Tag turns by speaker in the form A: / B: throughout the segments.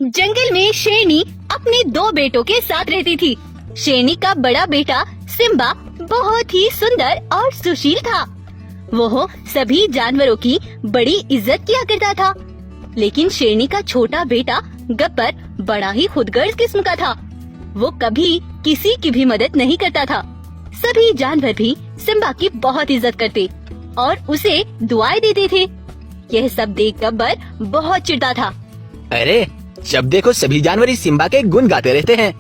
A: जंगल में शेरनी अपने दो बेटों के साथ रहती थी। शेरनी का बड़ा बेटा सिम्बा बहुत ही सुंदर और सुशील था। वो सभी जानवरों की बड़ी इज्जत किया करता था। लेकिन शेरनी का छोटा बेटा गब्बर बड़ा ही खुदगर्ज किस्म का था। वो कभी किसी की भी मदद नहीं करता था। सभी जानवर भी सिम्बा की बहुत इज्जत करते और उसे दुआएं देते थे। यह सब देख गब्बर बहुत चिढ़ता था।
B: अरे जब देखो सभी जानवर इस सिम्बा के गुण गाते रहते हैं।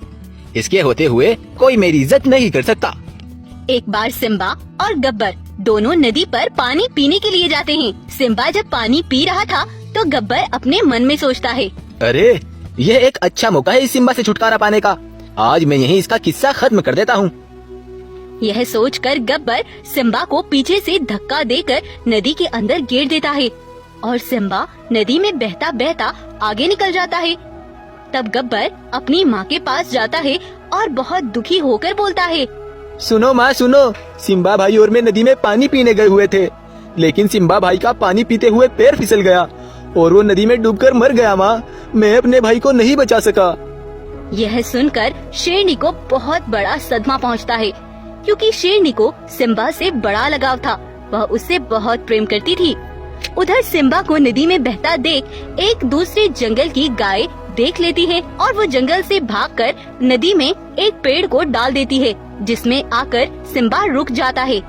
B: इसके होते हुए कोई मेरी इज्जत नहीं कर सकता।
A: एक बार सिम्बा और गब्बर दोनों नदी पर पानी पीने के लिए जाते हैं। सिम्बा जब पानी पी रहा था तो गब्बर अपने मन में सोचता है,
B: अरे यह एक अच्छा मौका है इस सिम्बा से छुटकारा पाने का। आज मैं यहीं इसका किस्सा खत्म कर देता हूँ।
A: यह सोचकर गब्बर सिम्बा को पीछे से धक्का देकर नदी के अंदर गिर देता है और सिम्बा नदी में बहता बहता आगे निकल जाता है। तब गब्बर अपनी माँ के पास जाता है और बहुत दुखी होकर बोलता है,
B: सुनो माँ सुनो, सिम्बा भाई और मैं नदी में पानी पीने गए हुए थे, लेकिन सिम्बा भाई का पानी पीते हुए पैर फिसल गया और वो नदी में डूबकर मर गया। माँ, मैं अपने भाई को नहीं बचा सका।
A: यह सुनकर शेरनी को बहुत बड़ा सदमा पहुंचता है, क्योंकि शेरनी को सिम्बा से बड़ा लगाव था। वह उससे बहुत प्रेम करती थी। उधर सिम्बा को नदी में बहता देख एक दूसरे जंगल की गाय देख लेती है और वो जंगल से भागकर नदी में एक पेड़ को डाल देती है, जिसमें आकर सिम्बा रुक जाता है।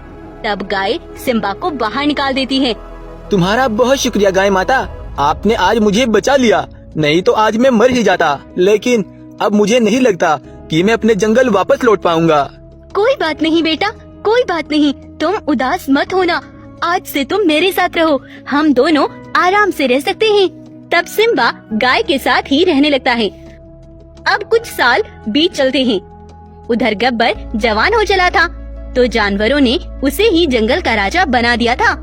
A: तब गाय सिम्बा को बाहर निकाल देती है।
B: तुम्हारा बहुत शुक्रिया गाय माता, आपने आज मुझे बचा लिया, नहीं तो आज मैं मर ही जाता। लेकिन अब मुझे नहीं लगता कि मैं अपने जंगल वापस लौट पाऊंगा।
A: कोई बात नहीं बेटा, कोई बात नहीं, तुम उदास मत होना। आज से तुम मेरे साथ रहो, हम दोनों आराम से रह सकते हैं। तब सिम्बा गाय के साथ ही रहने लगता है। अब कुछ साल बीत चलते हैं। उधर गब्बर जवान हो चला था, तो जानवरों ने उसे ही जंगल का राजा बना दिया था।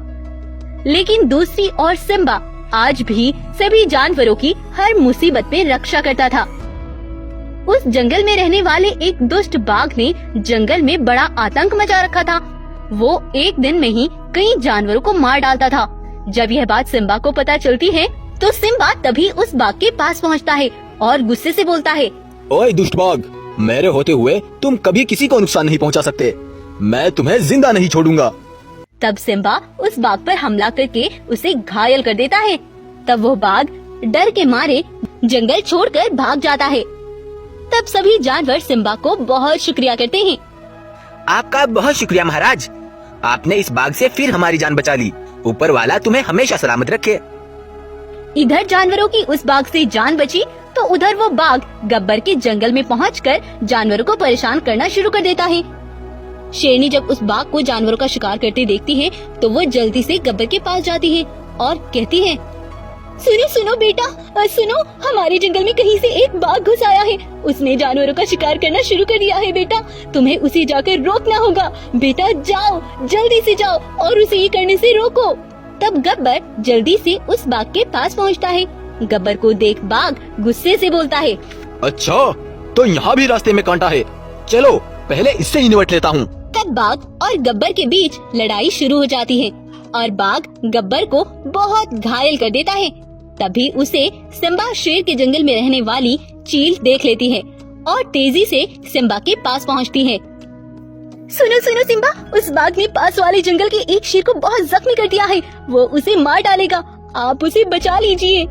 A: लेकिन दूसरी ओर सिम्बा आज भी सभी जानवरों की हर मुसीबत में रक्षा करता था। उस जंगल में रहने वाले एक दुष्ट बाघ ने जंगल में बड़ा आतंक मचा रखा था। वो एक दिन में ही कई जानवरों को मार डालता था। जब यह बात सिम्बा को पता चलती है तो सिम्बा तभी उस बाघ के पास पहुंचता है और गुस्से से बोलता है,
B: ओए दुष्ट बाघ, मेरे होते हुए तुम कभी किसी को नुकसान नहीं पहुंचा सकते। मैं तुम्हें जिंदा नहीं छोड़ूंगा।
A: तब सिम्बा उस बाघ पर हमला करके उसे घायल कर देता है। तब वो बाघ डर के मारे जंगल छोड़कर भाग जाता है। तब सभी जानवर सिम्बा को बहुत शुक्रिया करते हैं।
B: आपका बहुत शुक्रिया महाराज, आपने इस बाघ से फिर हमारी जान बचा ली। ऊपर वाला तुम्हें हमेशा सलामत रखे।
A: इधर जानवरों की उस बाघ से जान बची तो उधर वो बाघ गब्बर के जंगल में पहुंचकर जानवरों को परेशान करना शुरू कर देता है। शेरनी जब उस बाघ को जानवरों का शिकार करते देखती है तो वो जल्दी से गब्बर के पास जाती है और कहती है, सुनो सुनो बेटा, सुनो, हमारे जंगल में कहीं से एक बाघ घुस आया है। उसने जानवरों का शिकार करना शुरू कर दिया है बेटा, तुम्हें उसे जाकर रोकना होगा। बेटा जाओ, जल्दी से जाओ और उसे ये करने से रोको। तब गब्बर जल्दी से उस बाघ के पास पहुंचता है। गब्बर को देख बाघ गुस्से से बोलता है,
B: अच्छा तो यहाँ भी रास्ते में कांटा है, चलो पहले इससे ही निपट लेता हूँ।
A: तब बाघ और गब्बर के बीच लड़ाई शुरू हो जाती है और बाघ गब्बर को बहुत घायल कर देता है। तभी उसे सिम्बा शेर के जंगल में रहने वाली चील देख लेती है और तेजी से सिम्बा के पास पहुंचती है। सुनो सुनो सिम्बा, उस बाघ ने पास वाले जंगल के एक शेर को बहुत जख्मी कर दिया है, वो उसे मार डालेगा, आप उसे बचा लीजिए।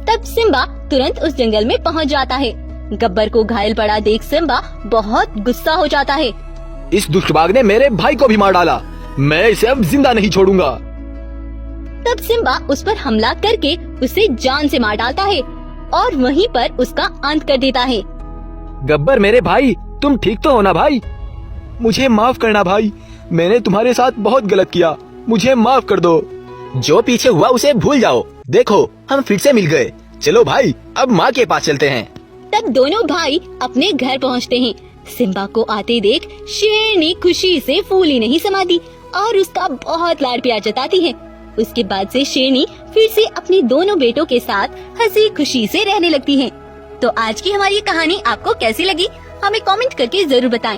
A: तब सिम्बा तुरंत उस जंगल में पहुंच जाता है। गब्बर को घायल पड़ा देख सिम्बा बहुत गुस्सा हो जाता है।
B: इस दुष्ट बाघ ने मेरे भाई को भी मार डाला, मैं इसे अब जिंदा नहीं छोड़ूंगा।
A: तब सिम्बा उस पर हमला करके उसे जान से मार डालता है और वहीं पर उसका अंत कर देता है।
B: गब्बर मेरे भाई, तुम ठीक तो हो ना भाई? मुझे माफ करना भाई, मैंने तुम्हारे साथ बहुत गलत किया, मुझे माफ कर दो। जो पीछे हुआ उसे भूल जाओ, देखो हम फिर से मिल गए। चलो भाई, अब माँ के पास चलते हैं।
A: तब दोनों भाई अपने घर पहुँचते हैं। सिम्बा को आते देख शेरनी खुशी से फूली नहीं समाती और उसका बहुत लाड प्यार जताती है। उसके बाद से शेरनी फिर से अपने दोनों बेटों के साथ हंसी खुशी से रहने लगती है। तो आज की हमारी कहानी आपको कैसी लगी, हमें कमेंट करके जरूर बताएं।